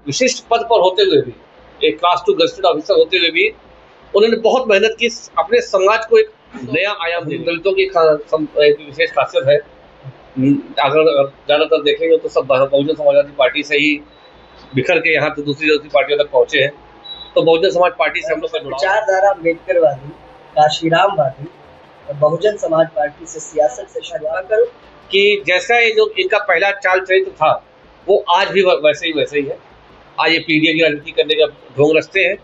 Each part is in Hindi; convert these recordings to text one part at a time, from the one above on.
विशिष्ट पद पर होते हुए भी, एक क्लास 2 गजेटेड ऑफिसर होते हुए भी उन्होंने बहुत मेहनत की अपने समाज को एक नया आयाम देने। दलितों की एक विशेष खासियत है, अगर ज्यादातर देखेंगे तो सब बहुजन समाजवादी पार्टी से ही बिखर के यहाँ तो दूसरी पार्टियों तक पहुंचे हैं। तो बहुजन समाज पार्टी से हम लोग का विचारधारा अम्बेडकरवादी, काशीरामवादी, बहुजन समाज पार्टी से सियासत से शुरुआत करो कि जैसा ये जो इनका पहला चाल चरित्र था वो आज भी वैसे ही है। आज ये पीडीए की राजनीति करने का ढोंग रचते हैं।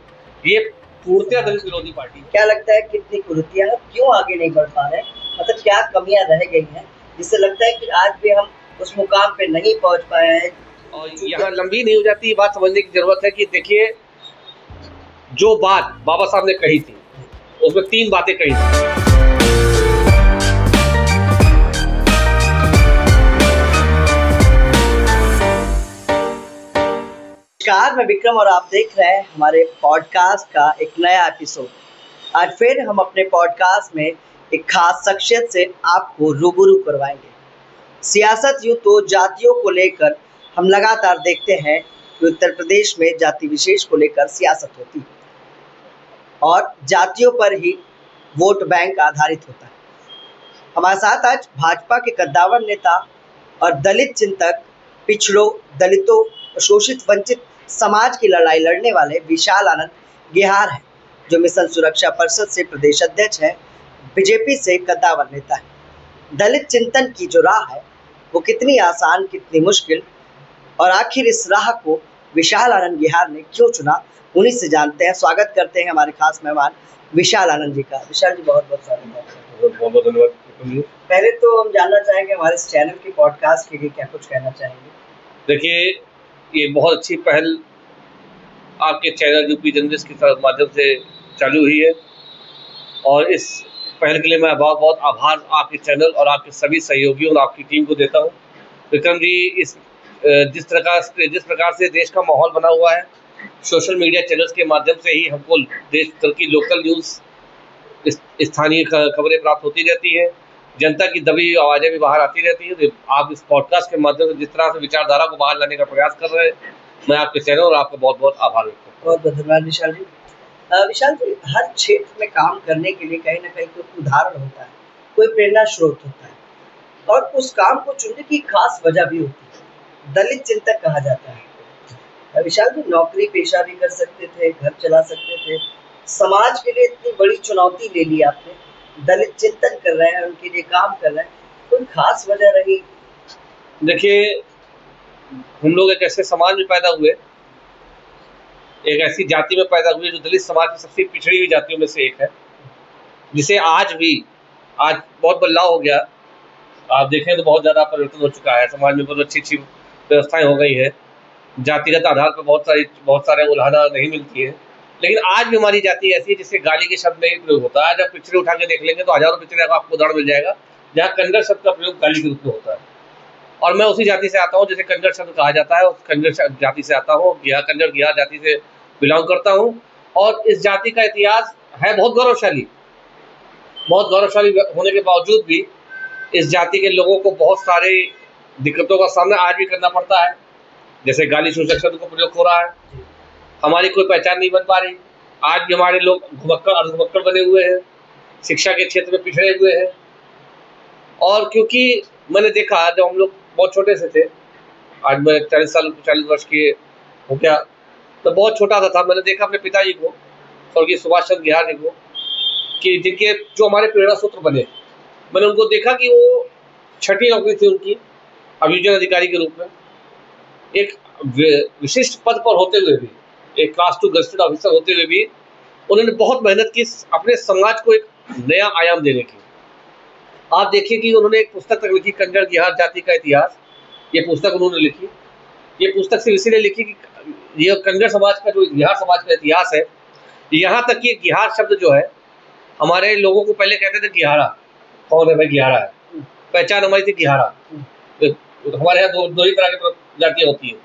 ये पूर्णतः दलित विरोधी पार्टी। क्या लगता है कितनी कुरीतियां, क्यों आगे नहीं बढ़ पा रहे, मतलब क्या कमियां रह गई हैं जिससे लगता है कि आज भी हम उस मुकाम पे नहीं पहुंच पाए हैं? और यहाँ लंबी नहीं हो जाती, ये बात समझने की जरूरत है कि देखिए, जो बात बाबा साहब ने कही थी उसमें 3 बातें कही थी। नमस्कार, मैं विक्रम और आप देख रहे हैं हमारे पॉडकास्ट का एक नया एपिसोड। आज फिर हम अपने पॉडकास्ट में एक खास शख्सियत से आपको रूबरू करवाएंगे। सियासत यूं तो जातियों को लेकर हम लगातार देखते हैं कि उत्तर प्रदेश में जाति विशेष को लेकर सियासत होती है और जातियों पर ही वोट बैंक आधारित होता है। हमारे साथ आज भाजपा के कद्दावर नेता और दलित चिंतक, पिछड़ों, दलितों, शोषित वंचित समाज की लड़ाई लड़ने वाले विशाल आनंद गेहार हैं, जो मिशन सुरक्षा परिषद से प्रदेश अध्यक्ष हैं, बीजेपी से कद्दावर नेता है। दलित चिंतन की जो राह है वो कितनी आसान, कितनी मुश्किल, और आखिर इस राह को विशाल आनंद गेहार ने क्यों चुना, उन्हीं से जानते हैं। स्वागत करते हैं हमारे खास मेहमान विशाल आनंद जी का। विशाल जी, बहुत बहुत स्वागत है। बहुत बहुत धन्यवाद। पहले तो हम जानना चाहेंगे हमारे इस चैनल के पॉडकास्ट के लिए क्या कुछ कहना चाहेंगे? देखिए, ये बहुत अच्छी पहल आपके चैनल यूपी जर्नलिस्ट के माध्यम से चालू हुई है और इस पहल के लिए मैं बहुत बहुत आभार आपके चैनल और आपके सभी सहयोगियों और आपकी टीम को देता हूँ। विक्रम जी, जिस प्रकार से देश का माहौल बना हुआ है, सोशल मीडिया चैनल्स के माध्यम से ही हमको देश भर की लोकल न्यूज़, स्थानीय खबरें प्राप्त होती रहती है, जनता की दबी आवाज़ें भी बाहर आती रहती है। आप इस पॉडकास्ट के माध्यम से जिस तरह से विचारधारा को बाहर लाने का प्रयास कर रहे हैं, मैं आपके चैनल और आपका बहुत बहुत आभार व्यक्त करता हूँ। बहुत बहुत धन्यवाद विशाल जी। विशाल जी, हर क्षेत्र में काम करने के लिए कहीं ना कहीं कोई उदाहरण होता है, कोई प्रेरणा स्रोत होता है और उस काम को चुनने की खास वजह भी होती है। दलित चिंतक कहा जाता है। विशाल जी, नौकरी पेशा भी कर सकते थे, घर चला सकते थे, समाज के लिए इतनी बड़ी चुनौती ले ली आपने, दलित चिंतन कर रहे हैं, उनके लिए काम कर रहे हैं, कोई खास वजह रही? देखिए, हम लोग एक ऐसे समाज में पैदा हुए, एक ऐसी जाति में पैदा हुए जो दलित समाज की सबसे पिछड़ी हुई जातियों में से एक है, जिसे आज बहुत बदलाव हो गया। आप देखें तो बहुत ज़्यादा परिवर्तन हो चुका है, समाज में बहुत अच्छी व्यवस्थाएं हो गई है, जातिगत आधार पर बहुत सारे उल्हाना नहीं मिलती है, लेकिन आज भी हमारी जाति ऐसी है जिससे गाली के शब्द नहीं प्रयोग होता है। जब पिक्चरें उठा के देख लेंगे तो हजारों पिक्चरें आपको उदाहरण मिल जाएगा जहाँ कन्नड़ शब्द का प्रयोग गाली के रूप में होता है। और मैं उसी जाति से आता हूँ जिसे कन्नड़ शब्द कहा जाता है, उस कन्नड़ जाति से आता हूँ, कन्नड़ गिहार जाति से बिलोंग करता हूँ। और इस जाति का इतिहास है बहुत गौरवशाली होने के बावजूद भी इस जाति के लोगों को बहुत सारे दिक्कतों का सामना आज भी करना पड़ता है। जैसे गाली सूचक शब्द को प्रयोग हो रहा है, हमारी कोई पहचान नहीं बन पा रही, आज भी हमारे लोग अर्धभुक्कड़ बने हुए हैं, शिक्षा के क्षेत्र में पिछड़े हुए हैं। और क्योंकि मैंने देखा, जब हम लोग बहुत छोटे से थे, आज मैं 40 वर्ष की हो गया, तो बहुत छोटा था, मैंने देखा अपने पिताजी को, स्वर्गीय सुभाष चंद्र गेहार जी को, कि जिनके जो हमारे प्रेरणा सूत्र बने, मैंने उनको देखा कि वो 6ठी नौकरी थी उनकी अभियोजन अधिकारी के रूप में, एक विशिष्ट पद पर होते हुए भी, एक क्लास 2 गजेटेड ऑफिसर होते हुए भी उन्होंने बहुत मेहनत की अपने समाज को एक नया आयाम देने की। आप देखिए कि उन्होंने एक पुस्तक तक लिखी, कन्नड़ गिहार जाति का इतिहास। ये पुस्तक उन्होंने लिखी, ये पुस्तक सिर्फ इसीलिए लिखी कि ये कन्नड़ समाज का, जो गिहार समाज का इतिहास है, यहाँ तक कि गिहार शब्द जो है, हमारे लोगों को पहले कहते थे गिहारा, कौन है भाई गिहारा है, पहचान हमारी थी गिहारा। हमारे यहाँ दो ही तरह की जातियाँ होती हैं।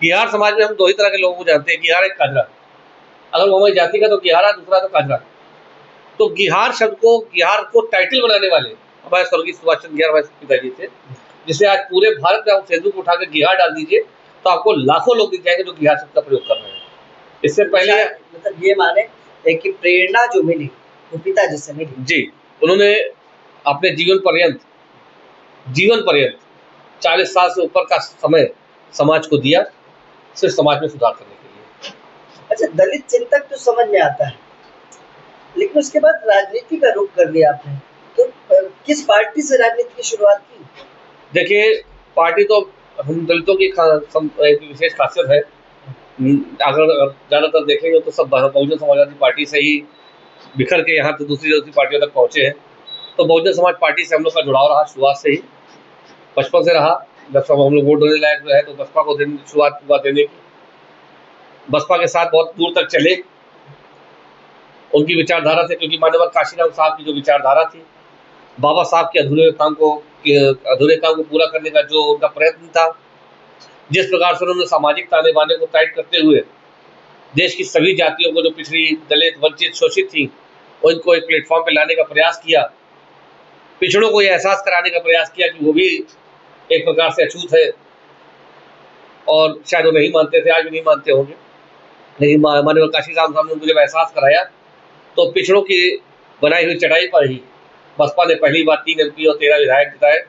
गिहार समाज में हम 2 ही तरह के लोगों को जानते हैं, गिहार, एक काजरा। अगर वो हमारी जाति का तो गिहारा, दूसरा तो काजरा। तो गिहार शब्द को, गिहार को टाइटल बनाने वाले हमारे स्वर्गीय सुभाष चंद्र गेहार हमारे पिताजी थे, जिसे आज पूरे भारत में आप फेसबुक उठा कर गिहार डाल दीजिए तो आपको लाखों लोग दिख जाएंगे जो गिहार शब्द का प्रयोग कर रहे हैं। इससे पहले मतलब ये माने कि प्रेरणा जो मिली वो पिताजी से मिली। जी, उन्होंने अपने जीवन पर्यंत 40 साल से ऊपर का समय समाज को दिया, सिर्फ समाज में सुधार करने के लिए। अच्छा, दलित चिंतक तो समझ में आता है, लेकिन उसके बाद राजनीति का रुख कर लिया आपने, तो किस पार्टी से राजनीति की शुरुआत की? देखिए, पार्टी तो हम दलितों की एक विशेष खासियत है। अगर ज़्यादातर देखेंगे तो सब बहुजन समाजवादी पार्टी से ही बिखर के यहाँ तो दूसरी पार्टियों तक पहुँचे हैं। तो बहुजन समाज पार्टी से हम लोग का जुड़ाव रहा शुरुआत से ही, बचपन से रहा। जब सब हम लोग वोट देने लायक रहे तो बसपा को शुरुआत देने की, बसपा के साथ बहुत दूर तक चले उनकी विचारधारा से, क्योंकि मान्यवर काशीराम साहब की जो विचारधारा थी, बाबा साहब के अधूरे काम को पूरा करने का जो उनका प्रयत्न था, जिस प्रकार से उन्होंने सामाजिक ताने बाने को टाइट करते हुए देश की सभी जातियों को जो पिछड़ी, दलित, वंचित, शोषित थी, उनको एक प्लेटफॉर्म पे लाने का प्रयास किया, पिछड़ों को यह एहसास कराने का प्रयास किया कि वो भी एक प्रकार से अछूत है, और शायद वो नहीं मानते थे, आज भी नहीं मानते होंगे, लेकिन माननीय काशीराम साहब ने उनको जब एहसास कराया तो पिछड़ों की बनाई हुई चटाई पर ही बसपा ने पहली बार 3 MP और 13 विधायक जिताए।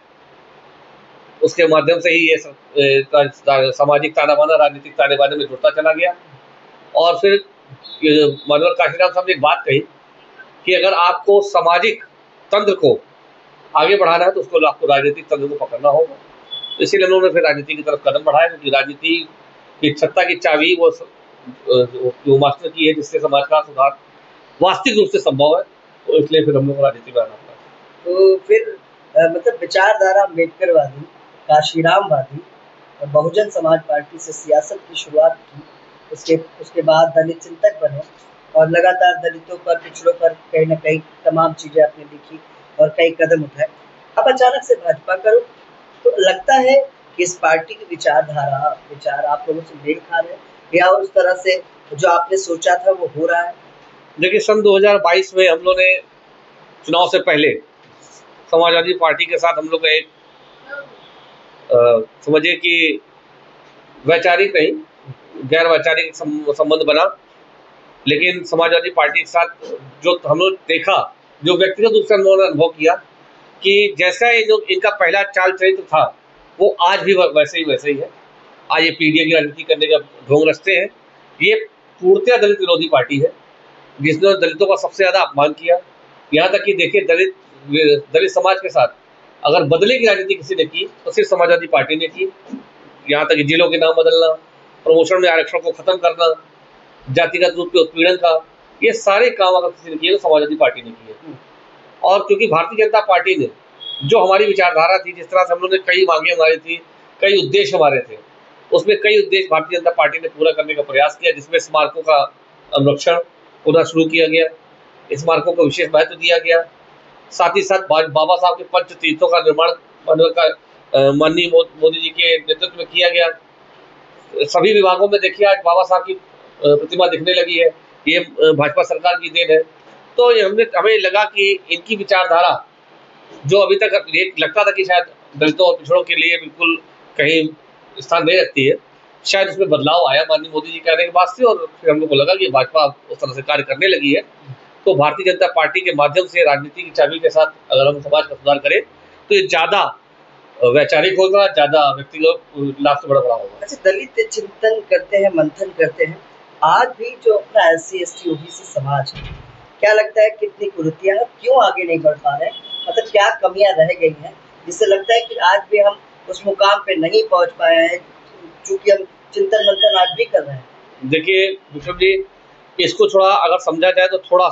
उसके माध्यम से ही ये सामाजिक ताना बाना राजनीतिक ताने बाने में जुड़ता चला गया। और फिर माननीय काशीराम साहब ने एक बात कही कि अगर आपको सामाजिक तंत्र को आगे बढ़ाना है तो उसको आपको राजनीतिक तंत्र को पकड़ना होगा। इसीलिए उन्होंने फिर राजनीति की तरफ कदम बढ़ाया, क्योंकि राजनीति की सत्ता की चाबी वो मास्टर की है, जिससे समाज का सुधार वास्तविक रूप से संभव है। तो इसलिए फिर हम लोग राजनीति में आना पड़ा। तो फिर मतलब विचारधारा अम्बेडकरवादी, काशीरामवादी और बहुजन समाज पार्टी से सियासत की शुरुआत की। उसके बाद दलित चिंतक बने और लगातार दलितों पर, पिछड़ों पर कहीं ना कहीं तमाम चीज़ें आपने लिखी और कई कदम उठाए। अब अचानक से भाजपा करो, तो लगता है कि इस पार्टी की विचार आप लोगों से मेल खा रहे हैं, या उस तरह से जो आपने सोचा था वो हो रहा है? देखिए, सन 2022 में हम लोग ने चुनाव से पहले समाजवादी पार्टी के साथ हम लोग का एक समझिए कि वैचारिक नहीं, गैर वैचारिक संबंध बना। लेकिन समाजवादी पार्टी के साथ जो हम लोग देखा, जो व्यक्तिगत रूप से हम लोगों ने अनुभव किया कि जैसा इनका पहला चाल चरित्र था, वो आज भी वैसे ही है। आज ये पीडीए की राजनीति करने का ढोंग रचते हैं। ये पूर्णतः दलित विरोधी पार्टी है, जिसने दलितों का सबसे ज़्यादा अपमान किया। यहाँ तक कि देखिए, दलित समाज के साथ अगर बदले की राजनीति किसी ने की तो सिर्फ समाजवादी पार्टी ने की। यहाँ तक कि जिलों के नाम बदलना, प्रमोशन में आरक्षण को खत्म करना, जातिगत रूप के उत्पीड़न का, ये सारे काम अगर किसी ने किए तो समाजवादी पार्टी ने किए। और क्योंकि भारतीय जनता पार्टी ने जो हमारी विचारधारा थी, जिस तरह से हम लोगों ने कई मांगे हमारी थी, कई उद्देश्य हमारे थे, उसमें कई उद्देश्य भारतीय जनता पार्टी ने पूरा करने का प्रयास किया, जिसमें स्मारकों का संरक्षण पुनः शुरू किया गया, स्मारकों को विशेष महत्व दिया गया। साथ ही साथ बाबा साहब के पंच तीर्थों का निर्माण माननीय मोदी जी के नेतृत्व में किया गया। सभी विभागों में देखिए आज बाबा साहब की प्रतिमा दिखने लगी है। ये भाजपा सरकार की देन है। तो हमें लगा कि इनकी विचारधारा जो अभी तक लगता था कि शायद दलितों और पिछड़ों के लिए बिल्कुल कहीं स्थान नहीं रखती है, शायद उसमें बदलाव आया माननीय मोदी जी के आने के बाद से। और फिर हम लोग को लगा कि भाजपा उस तरह से कार्य करने लगी है, तो भारतीय जनता पार्टी के माध्यम से राजनीति की चाबी के साथ अगर हम समाज का सुधार करें तो ये ज़्यादा वैचारिक होगा, ज़्यादा व्यक्तिगत लाभ से बड़ा होगा। अच्छा, दलित चिंतन करते हैं, मंथन करते हैं, आज भी जो अपना SC ST OBC समाज है, क्या लगता है कितनी कुरीतियां हैं, क्यों आगे नहीं बढ़ पा रहे हैं? मतलब क्या कमियां रह गई हैं जिससे लगता है कि आज भी हम उस मुकाम पे नहीं पहुंच पाए हैं, चूंकि हम चिंतन मंथन आज भी कर रहे हैं? देखिए विक्रम जी, इसको थोड़ा अगर समझा जाए तो थोड़ा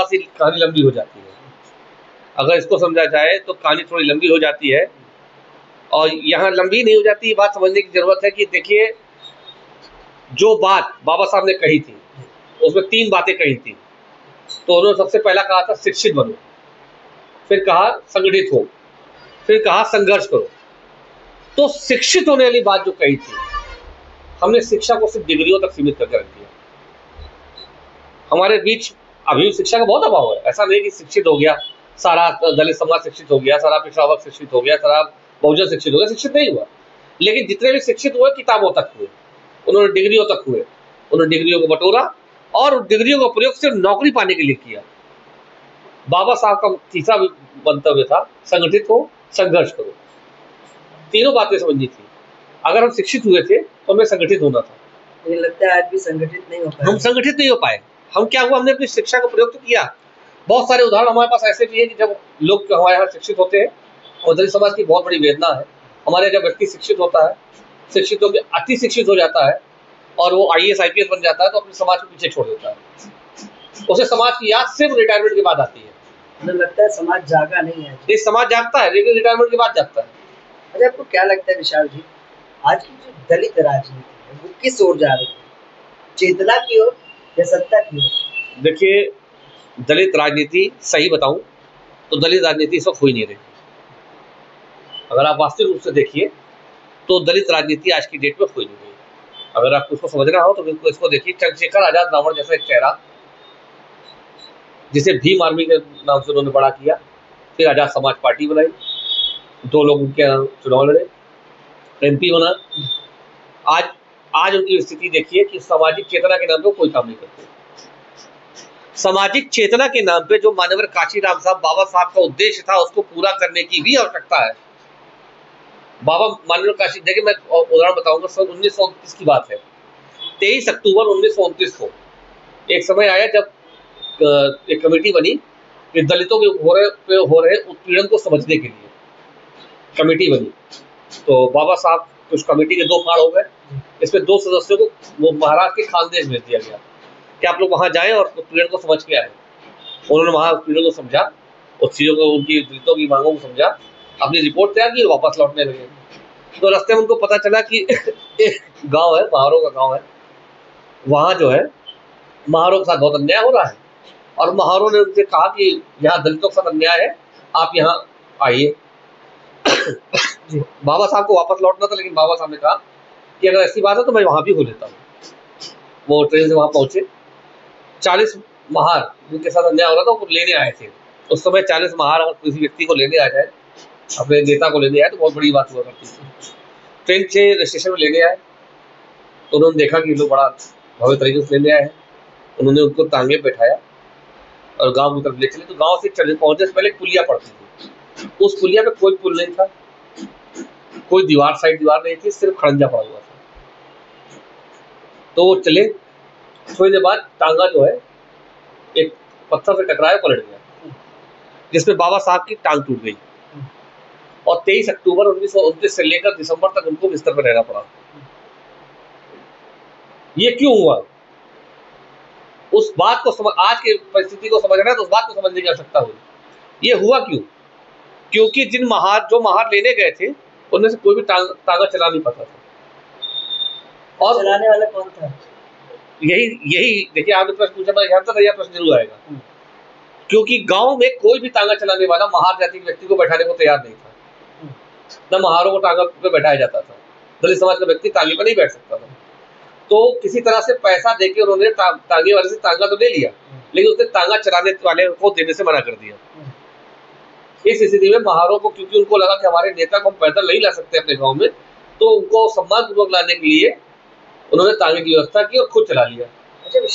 सी कहानी लंबी हो जाती है। अगर इसको समझा जाए तो कहानी थोड़ी लंबी हो जाती है, और यहाँ लंबी नहीं हो जाती, ये बात समझने की जरूरत है कि देखिए, जो बात बाबा साहब ने कही थी उसमें 3 बातें कही थी। तो उन्होंने सबसे पहला कहा था शिक्षित बनो, फिर कहा संगठित हो, फिर कहा संघर्ष करो। तो शिक्षित होने वाली बात जो कही थी, हमने शिक्षा को सिर्फ डिग्रियों तक सीमित करके रख दिया। हमारे बीच अभी शिक्षा का बहुत अभाव है। ऐसा नहीं कि शिक्षित हो गया सारा दलित समाज, शिक्षित हो गया सारा पिछड़ा वर्ग, शिक्षित हो गया सारा बहुजन, शिक्षित हो गया, शिक्षित नहीं हुआ। लेकिन जितने भी शिक्षित हुए किताबों तक हुए, उन्होंने डिग्रियों तक हुए, उन्होंने डिग्रियों को बटोरा और डिग्रियों का प्रयोग सिर्फ नौकरी पाने के लिए किया। बाबा साहब का तीसरा मंतव्य था, संगठित हो, संघर्ष करो। तीनों बातें समझनी थी। अगर हम शिक्षित हुए थे तो हमें संगठित होना था। मुझे लगता है आज भी संगठित नहीं हो पाए। हम संगठित नहीं हो पाए। हम क्या हुआ, हमने अपनी शिक्षा का प्रयोग तो किया। बहुत सारे उदाहरण हमारे पास ऐसे भी है कि जब लोग हमारे यहाँ शिक्षित होते हैं, और दलित समाज की बहुत बड़ी वेदना है, हमारे जब व्यक्ति शिक्षित होता है, शिक्षित होकर अति शिक्षित हो जाता है और वो IAS IPS बन जाता है तो अपने समाज को पीछे छोड़ देता है। उसे समाज की याद सिर्फ रिटायरमेंट के बाद आती है। मुझे लगता है समाज जागा नहीं है। ये समाज जागता है लेकिन रिटायरमेंट के बाद जागता है। अच्छा, आपको क्या लगता है विशाल जी, आज की जो दलित राजनीति है वो किस ओर जा रही है, चेतना की ओर या सत्ता की ओर? देखिए, दलित राजनीति सही बताऊं तो दलित राजनीति इस वक्त हो ही नहीं रही। अगर आप वास्तविक रूप से देखिए तो दलित राजनीति आज की डेट में हो ही नहीं रही। अगर आपको इसको समझना हो तो इसको देखिए, चंद्रशेखर आजाद रावण जैसा एक चेहरा, जिसे भीम आर्मी के नाम से उन्होंने बड़ा किया, फिर आजाद समाज पार्टी बनाई, 2 लोग उनके यहाँ चुनाव लड़े, MP बना। आज उनकी स्थिति देखिए कि सामाजिक चेतना के नाम पे कोई काम नहीं करते। सामाजिक चेतना के नाम पे जो मानवर काशीराम साहब, बाबा साहब का उद्देश्य था, उसको पूरा करने की भी आवश्यकता है। बाबा मानवर काशी, देखिए मैं उदाहरण बताऊंगा। सन 1929 की बात है। 23 अक्टूबर 1929 को एक समय आया जब एक कमेटी बनी कि दलितों के हो रहे उत्पीड़न को समझने के लिए कमेटी बनी। तो बाबा साहब उस कमेटी के 2 फाड़ हो गए। इसमें 2 सदस्यों को वो महाराष्ट्र के खानदेश भेज दिया गया कि आप लोग वहां जाएं और उत्पीड़न को समझ के आए। उन्होंने वहां उत्पीड़न को समझा, उस चीजों को, उनकी दलितों की मांगों को समझा, अपनी रिपोर्ट तैयार की, वापस लौटने लगे। तो रास्ते में उनको पता चला कि एक गांव है, महारों का गांव है, वहां जो है महारों के साथ बहुत अन्याय हो रहा है और महारों ने उनसे कहा कि यहाँ दलितों के साथ अन्याय है, आप यहाँ आइए। बाबा साहब को वापस लौटना था, लेकिन बाबा साहब ने कहा कि अगर ऐसी बात है तो मैं वहां भी हो लेता हूँ। वो ट्रेन से वहां पहुंचे। 40 महार जिनके साथ अन्याय हो रहा था वो लेने आए थे। उस समय 40 महार अगर किसी व्यक्ति को लेने आ जाए, अपने नेता को लेने आए, तो बहुत बड़ी बात हुआ करती थी। ट्रेन से स्टेशन में लेने आए तो उन्होंने देखा कि लोग बड़ा भव्य तरीके से लेने आए हैं। उन्होंने उनको टांगे बैठाया और गांव की तरफ ले चले। तो गांव से चले पहुंचने से पहले पुलिया पड़ती थी। उस पुलिया पे कोई पुल नहीं था, कोई दीवार नहीं थी, सिर्फ खड़ंजा पड़ा हुआ था। तो वो चले, थोड़ी देर बाद टांगा जो है एक पत्थर से टकराया, पलट गया, जिसमें बाबा साहब की टांग टूट गई और 23 अक्टूबर 1929 से लेकर दिसंबर तक उनको बिस्तर पर रहना पड़ा। ये क्यों हुआ? उस बात को आज की परिस्थिति को समझना है तो उस बात को समझने की आवश्यकता हुई। ये हुआ क्यों? क्योंकि जो महार लेने गए थे उनमें से कोई भी टांगा चला नहीं पाता था। और चलाने वाला कौन था? यही देखिए, आपने प्रश्न पूछा, मैं जानता था यह प्रश्न जरूर आएगा। क्योंकि गांव में कोई भी टांगा चलाने वाला महार जाति के व्यक्ति को बैठाने को तैयार नहीं था। न महारों को टांगा पे बैठाया जाता था। दलित समाज का व्यक्ति टांगे पर नहीं बैठ सकता था। तो किसी तरह से पैसा देके उन्होंने टांगे वाले से टांगा तो ले लिया, लेकिन उसने टांगा चलाने वाले को देने से मना कर दिया। इस स्थिति में महारों को, क्योंकि उनको लगा कि हमारे नेता को हम पैदल नहीं ला सकते अपने गांव में, तो उनको सम्मानपूर्वक लाने के लिए उन्होंने टांगे की व्यवस्था की और खुद चला लिया।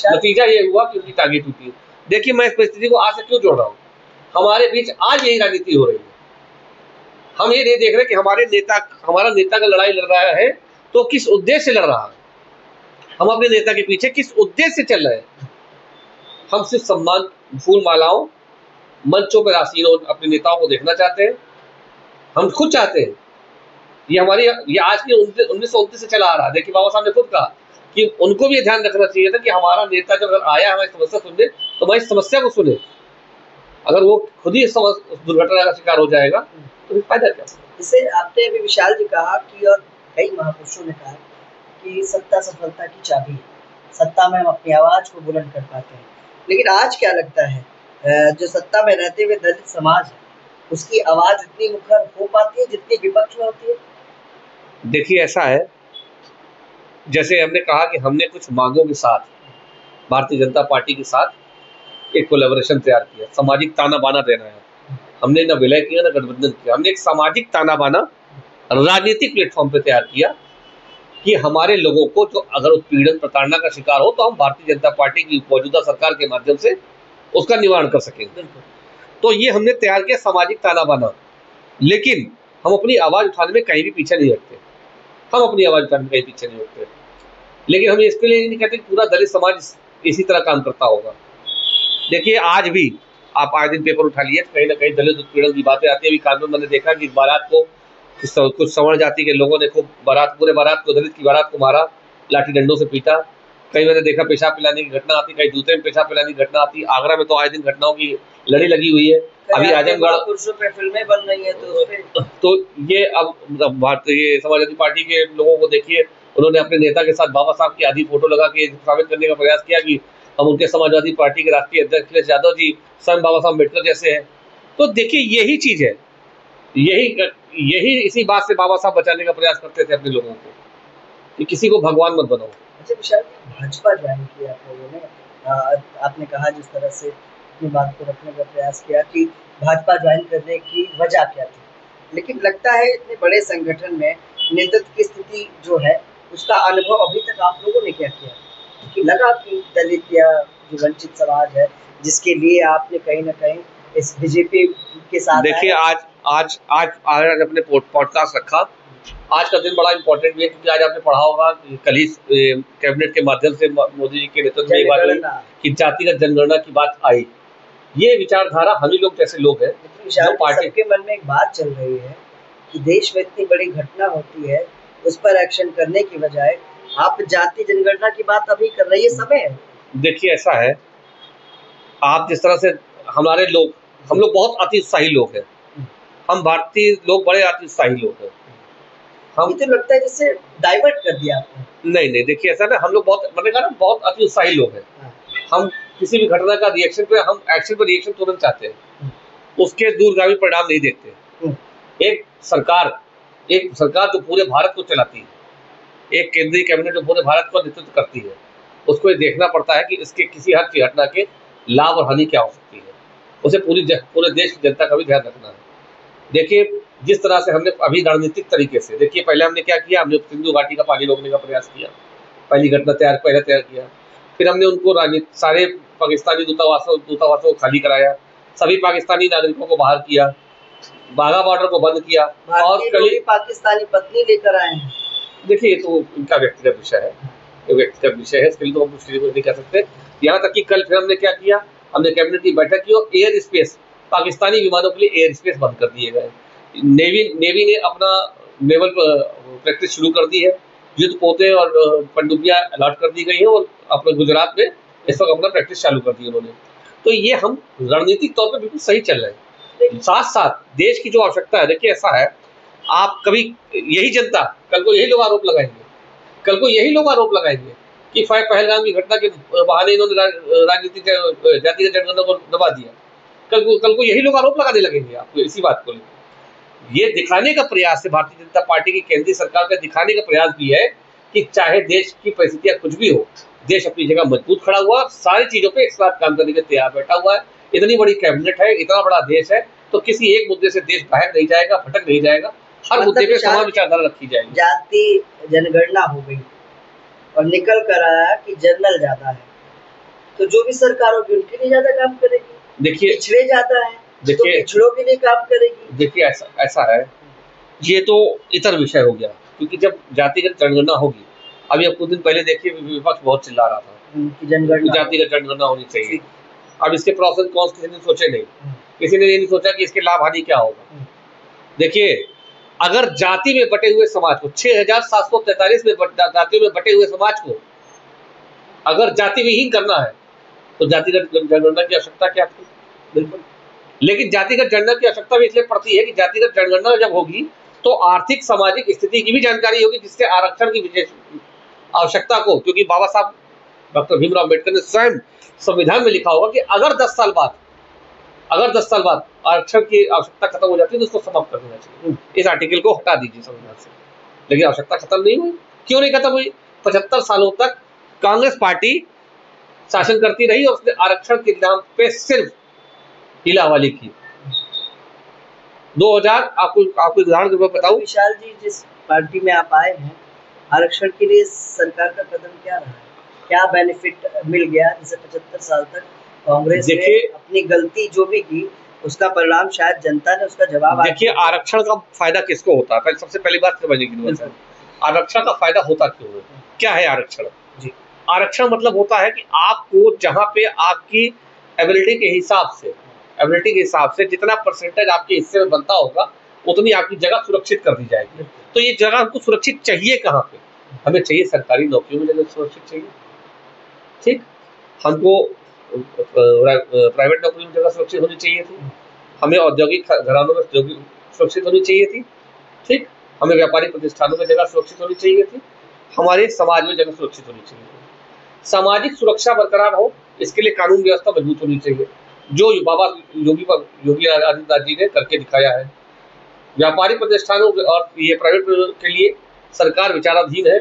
नतीजा ये हुआ कि उनकी टांगे टूटी। देखिए, मैं इस परिस्थिति को आज से क्यों जोड़ रहा हूँ। हमारे बीच आज यही राजनीति हो रही है। हम ये नहीं देख रहे कि हमारा नेता का लड़ाई लड़ रहा है तो किस उद्देश्य से लड़ रहा है, हम अपने नेता के पीछे किस उद्देश्य से चल रहे हैं। हम सिर्फ सम्मान, फूल मालाओं, मंचों पर आसीन अपने नेताओं को देखना चाहते हैं। हम खुद चाहते हैं, ये आज के 1929 से चला आ रहा है। देखिए, बाबा साहब ने खुद कहा कि उनको भी ध्यान रखना चाहिए था कि हमारा नेता जब अगर आया हमारी समस्या सुनने, तो हमारी समस्या को सुने। अगर वो खुद ही दुर्घटना का शिकार हो जाएगा तो फिर फायदा क्या? इसे आपने अभी विशाल जी कहा कि, और कई महापुरुषों ने कहा कि सत्ता सफलता की चाबी है, सत्ता में हम अपनी आवाज को बुलंद कर पाते हैं। लेकिन आज क्या लगता है, जो सत्ता में रहते हुए दलित समाज है, उसकी आवाज इतनी मुखर हो पाती है जितनी विपक्ष में होती है? देखिए, ऐसा है, जैसे हमने कहा कि हमने कुछ मांगों के साथ भारतीय जनता पार्टी के साथ एक कोलैबोरेशन तैयार किया। सामाजिक ताना बाना देना है। हमने न विलय किया न गठबंधन किया, हमने एक सामाजिक ताना बाना राजनीतिक प्लेटफॉर्म पे तैयार किया कि हमारे लोगों को जो अगर उत्पीड़न प्रताड़ना का शिकार हो तो हम भारतीय जनता पार्टी की मौजूदा सरकार के माध्यम से उसका निवारण कर सकेंगे। तो ये हमने तैयार किया सामाजिक ताना बाना, लेकिन हम अपनी आवाज उठाने में कहीं भी पीछे नहीं हटते। हम अपनी आवाज उठाने में कहीं पीछे नहीं हटते, लेकिन हम इसके लिए नहीं कहते पूरा दलित समाज इसी तरह काम करता होगा। देखिए आज भी आप आए दिन पेपर उठा लिए, कहीं ना कहीं दलित उत्पीड़न की बातें आती है। अभी कानपुर में मैंने देखा कि बारात को कुछ सवर्ण जाति के लोगों ने खूब पूरे बारात को, दलित की बारात को मारा, लाठी डंडों से पीटा। कहीं मैंने देखा पेशाब पिलाने की घटना आती, कहीं जूते में पेशाब पिलाने की घटना आती। आगरा में तो आए दिन घटनाओं की लड़ी लगी हुई है। अभी आजमगढ़ पुरुषों पे फिल्में बन रही है, तो ये अब भारतीय समाजवादी पार्टी के लोगों को देखिए, उन्होंने अपने नेता के साथ बाबा साहब की आधी फोटो लगा के साबित करने का प्रयास किया कि हम उनके समाजवादी पार्टी के राष्ट्रीय अध्यक्ष अखिलेश यादव जी स्वयं बाबा साहब अम्बेडकर जैसे हैं। तो देखिए यही चीज है, यही इसी बात से बाबा साहब बचाने का प्रयास करते थे अपने लोगों को कि किसी को भगवान मत बनाओ। अच्छा विशाल, भाजपा ज्वाइन किया आप लोगों ने, आपने कहा जिस तरह से अपनी बात को रखने का प्रयास किया कि भाजपा ज्वाइन करने की वजह क्या थी, लेकिन लगता है इतने बड़े संगठन में नेतृत्व की स्थिति जो है उसका अनुभव अभी तक आप लोगों ने क्या किया? कि लगा कि दलित या जो वंचित समाज है जिसके लिए आपने कहीं ना कहीं इस बीजेपी के साथ, देखिए आज अपने पॉडकास्ट रखा। आज का दिन बड़ा इंपॉर्टेंट भी है क्योंकि आज आपने पढ़ा होगा कि कल ही कैबिनेट के माध्यम से मोदी जी के नेतृत्व में एक बात हुई कि जातिगत जनगणना की बात आई। ये विचारधारा हम ही लोग जैसे लोग हैं जो पार्टी के मन में एक बात चल रही है कि देश में इतनी बड़ी घटना होती है उस पर एक्शन करने की बजाय आप जाति जनगणना की बात अभी कर रही है, समय है। देखिए ऐसा है, आप जिस तरह से हमारे लोग, हम लोग बहुत अति उत्साही लोग हैं, हम भारतीय लोग बड़े अति उत्साही लोग हैं। हम तो लगता है जैसे डाइवर्ट कर दिया आपने। नहीं, देखिए ऐसा ना, हम लोग बहुत, मैंने कहा ना, बहुत अति उत्साही लोग हैं। हम किसी भी घटना का रिएक्शन पे, हम एक्शन पर रिएक्शन तुरंत चाहते हैं, उसके दूरगामी परिणाम नहीं देखते। एक सरकार जो पूरे भारत को चलाती है, एक केंद्रीय कैबिनेट जो पूरे भारत का नेतृत्व करती है, उसको ये देखना पड़ता है कि इसके किसी हर की घटना के लाभ और हानि क्या हो सकती है। उसे पूरे देश की जनता का भी ध्यान रखना है। देखिए जिस तरह से हमने अभी रणनीतिक तरीके से, देखिए पहले हमने क्या किया, हमने सिंधु घाटी का पानी रोकने का प्रयास किया, पहली घटना पहले तैयार किया। फिर हमने उनको सारे पाकिस्तानी दूतावासों को खाली कराया, सभी पाकिस्तानी नागरिकों को बाहर किया, बाघा बॉर्डर को बंद किया, और कल पाकिस्तानी पत्नी लेकर आए हैं। देखिए ये तो उनका व्यक्तिगत विषय है, इसके लिए तो हम कुछ नहीं कर सकते। यहाँ तक कि कल फिर हमने क्या किया, हमने कैबिनेट की बैठक की और एयर स्पेस, पाकिस्तानी विमानों के लिए एयर स्पेस बंद कर दिए गए। नेवी ने अपना नेवल प्रैक्टिस शुरू कर दी है, युद्ध पोते और पनडुब्बियां अलॉट कर दी गई है, और अपने गुजरात में इस वक्त अपना प्रैक्टिस चालू कर दी उन्होंने। तो ये हम रणनीतिक तौर पर बिल्कुल सही चल रहे हैं। साथ साथ देश की जो आवश्यकता है, देखिए ऐसा है, आप कभी यही जनता कल को यही लोग आरोप लगाएंगे कि पहलगाम की घटना के बहाने इन्होंने राजनीतिक जातिगत जनगणना को दबा दिया। कल को यही लोग आरोप लगाने लगेंगे आपको इसी बात को लेकर। ये दिखाने का प्रयास है, भारतीय जनता पार्टी की केंद्रीय सरकार का दिखाने का प्रयास भी है कि चाहे देश की परिस्थितियां कुछ भी हो, देश अपनी जगह मजबूत खड़ा हुआ, सारी चीजों पे एक साथ काम करने के तैयार बैठा हुआ है। इतनी बड़ी कैबिनेट है, इतना बड़ा देश है, तो किसी एक मुद्दे से देश बाहर नहीं जाएगा, भटक नहीं जाएगा, हर मुद्दे पे समान विचारधारा रखी जाएगी। जाति जनगणना हो गई और निकल कर आया कि जनरल ज्यादा है, तो जो भी सरकार होगी उनके लिए ज्यादा काम करेगी। देखिए पिछड़े ज्यादा है, देखिए तो पिछड़ों के लिए काम करेगी। देखिए ऐसा है, ये तो इतर विषय हो गया, क्योंकि जब जातिगत जनगणना होगी, अभी अब कुछ दिन पहले देखिए विपक्ष बहुत चिल्ला रहा था कि जातिगत जनगणना होनी चाहिए। अब इसके प्रोस एंड कॉन्स किसी ने सोचे नहीं, किसी ने ये नहीं सोचा कि इसके लाभ हानि क्या होगा। देखिए अगर जाति में बटे हुए समाज को, 6743 में जातियों में बटे हुए समाज को अगर जाति विहीन करना है तो जातिगत जनगणना की आवश्यकता क्या थी? बिल्कुल। लेकिन जातिगत जनगणना की आवश्यकता भी इसलिए पड़ती है कि जातिगत जनगणना जब होगी तो आर्थिक सामाजिक स्थिति की भी जानकारी होगी, जिससे आरक्षण की विशेष आवश्यकता को, क्योंकि बाबा साहब डॉक्टर भीमराव अम्बेडकर ने स्वयं संविधान में लिखा होगा कि अगर 10 साल बाद आरक्षण की आवश्यकता खत्म हो जाती है तो उसको समाप्त कर देना चाहिए, इस आर्टिकल को हटा दीजिए संविधान से। लेकिन आवश्यकता खत्म नहीं हुई। क्यों नहीं खत्म हुई? 75 सालों तक कांग्रेस पार्टी शासन करती रही और उसने आरक्षण के नाम पे सिर्फ हिलावाली की। 2000 आपको उदाहरण मैं बताऊं। विशाल जी, जिस पार्टी में आप आए हैं, आरक्षण के लिए सरकार का कदम क्या रहा है? क्या बेनिफिट मिल गया? जैसे 75 साल तक कांग्रेस ने अपनी गलती जो भी की, उसका परिणाम शायद जनता ने उसका जवाब। देखिए, आरक्षण का फायदा किसको होता है? सबसे पहली बात समझने की, आरक्षण का फायदा होता क्यों है? क्या है आरक्षण जी? आरक्षण मतलब होता है कि आपको जहां पे आपकी एबिलिटी के हिसाब से जितना परसेंटेज आपके हिस्से में बनता होगा, उतनी आपकी जगह सुरक्षित कर दी जाएगी। तो ये जगह हमको सुरक्षित चाहिए कहाँ पे? हमें चाहिए सरकारी नौकरियों में जगह सुरक्षित चाहिए, ठीक। हमको प्राइवेट नौकरी में जगह सुरक्षित होनी चाहिए थी, हमें औद्योगिक घरानों में सुरक्षित होनी चाहिए थी, ठीक। हमें व्यापारिक प्रतिष्ठानों में जगह सुरक्षित होनी चाहिए थी, हमारे समाज में जगह सुरक्षित होनी चाहिए थी। सामाजिक सुरक्षा बरकरार हो, इसके लिए कानून व्यवस्था मजबूत होनी चाहिए, जो बाबा योगी आदित्यनाथ जी ने करके दिखाया है। व्यापारिक प्रतिष्ठानों और ये प्राइवेट के लिए सरकार विचाराधीन है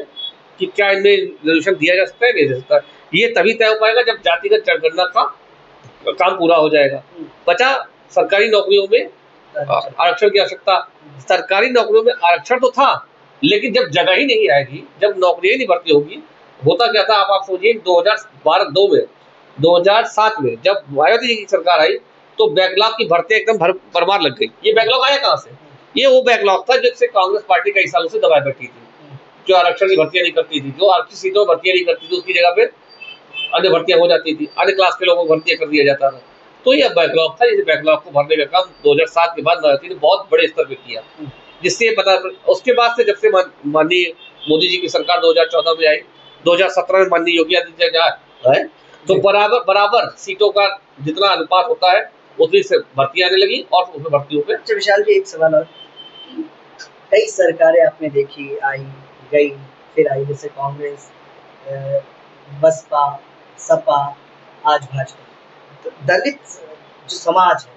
कि क्या इनमें रिजर्वेशन दिया जा सकता है, नहीं दे सकता। ये तभी तय हो पाएगा जब जातिगत जनगणना का काम पूरा हो जाएगा। बचा सरकारी नौकरियों में आरक्षण की आवश्यकता। सरकारी नौकरियों में आरक्षण तो था, लेकिन जब जगह ही नहीं आएगी, जब नौकरियां नहीं भर्ती होगी, होता क्या था आप सोचिए। 2007 में जब मायावती जी की सरकार आई, तो बैकलॉग की भर्ती एकदम भरमार लग गई। ये बैकलॉग आया कहाँ से? ये वो बैकलॉग था जिससे कांग्रेस पार्टी कई सालों से दबाए बैठी थी, जो आरक्षण की भर्तियां नहीं करती थी, जो आरक्षित सीटों में भर्तियां नहीं करती थी, उसकी जगह पे अन्य भर्तियां हो जाती थी, अन्य क्लास के लोगों को भर्तियां कर दिया जाता था। तो ये बैकलॉग था, इस बैकलॉग को भरने का काम 2007 के बाद मायावती ने बहुत बड़े स्तर पर किया, जिससे पता। उसके बाद से जब से माननीय मोदी जी की सरकार 2014 में आई, 2017 में माननीय योगी आदित्यनाथ आए, तो बराबर सीटों का जितना अनुपात होता है उतनी से भर्तियां आने लगी और उसमें भर्तियों पे। अच्छा विशाल जी, एक सवाल और। कई सरकारें आपने देखी, आई गई फिर आई, जैसे कांग्रेस, बसपा, सपा, आज भाजपा। तो दलित जो समाज है,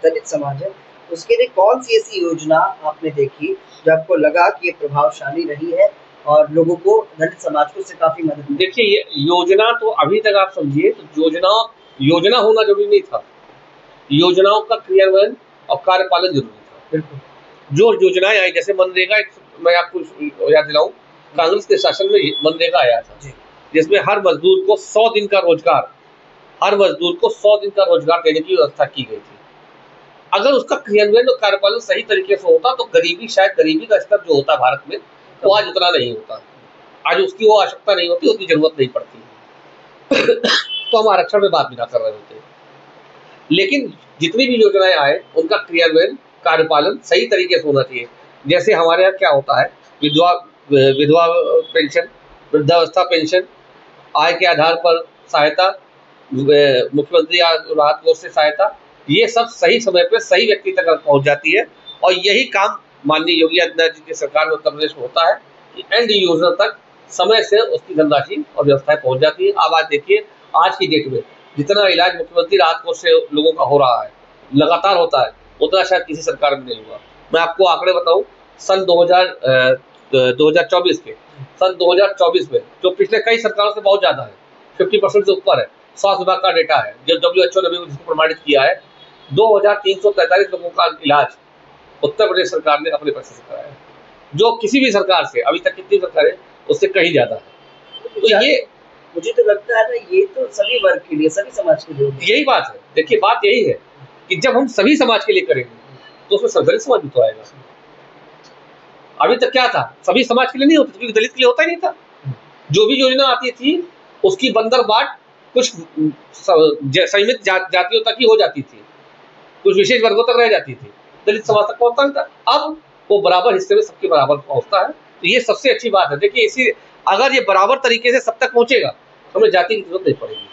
दलित समाज है, उसके लिए कौन सी ऐसी योजना आपने देखी जो आपको लगा कि ये प्रभावशाली रही है और लोगों को, दलित समाज को उससे काफी मदद मिली? देखिए, ये योजना तो अभी तक आप समझिए तो योजना होना जरूरी नहीं था, योजनाओं का क्रियान्वयन और कार्यपालन जरूरी था। बिल्कुल। जो योजनाएं आई, जैसे मनरेगा, मैं आपको याद दिलाऊं, कांग्रेस के शासन में मनरेगा आया था, जिसमें हर मजदूर को 100 दिन का रोजगार देने की व्यवस्था की गई थी। अगर उसका क्रियान्वयन और कार्यपालन सही तरीके से होता तो गरीबी का स्तर जो होता भारत में, वो आज उतना नहीं होता। आज उसकी वो आवश्यकता नहीं होती, उतनी जरूरत नहीं पड़ती तो हम आरक्षण में बात भी ना कर रहे होते। लेकिन जितनी भी योजनाएं आए, उनका क्रियान्वयन, कार्यपालन सही तरीके से होना चाहिए। जैसे हमारे यहाँ क्या होता है, विधवा पेंशन, वृद्धावस्था पेंशन, आय के आधार पर सहायता, मुख्यमंत्री राहत कोष से सहायता, ये सब सही समय पे सही व्यक्ति तक पहुंच जाती है। और यही काम माननीय योगी आदित्यनाथ जी की सरकार में उत्तर प्रदेश में होता है कि एंड यूजर तक समय से उसकी धनराशि और व्यवस्थाएं पहुंच जाती है। अब आज देखिए, आज की डेट में जितना इलाज मुख्यमंत्री राहत कोष से लोगों का हो रहा है, लगातार होता है, उतना शायद किसी सरकार में नहीं हुआ। मैं आपको आंकड़े बताऊं, सन 2024 में, जो पिछले कई सरकारों से बहुत ज्यादा है, 50% से ऊपर है, स्वास्थ्य विभाग का डेटा है, जो WHO ने भी जिसको प्रमाणित किया है, 2343 लोगों का इलाज उत्तर प्रदेश सरकार ने अपने पैसे से कराया है, जो किसी भी सरकार से अभी तक कितनी सरकारें उससे कहीं ज्यादा है। तो ये मुझे तो लगता है ना, ये तो सभी वर्ग के लिए, सभी समाज के लिए यही बात है। देखिए, बात यही है कि जब हम सभी समाज के लिए करेंगे तो उसमें दलित समाज भी तो आएगा। अभी तक क्या था, सभी समाज के लिए नहीं होता, क्योंकि दलित के लिए होता ही नहीं था। जो भी योजना आती थी उसकी बंदर बाट कुछ सीमित जातियों तक ही हो जाती थी, कुछ विशेष वर्गों तक रह जाती थी, दलित समाज तक पहुंचता नहीं था। अब वो बराबर हिस्से में सबके बराबर पहुंचता है, तो ये सबसे अच्छी बात है। देखिए, इसी अगर ये बराबर तरीके से सब तक पहुंचेगा, हमें जाति की जरूरत नहीं पड़ेगी।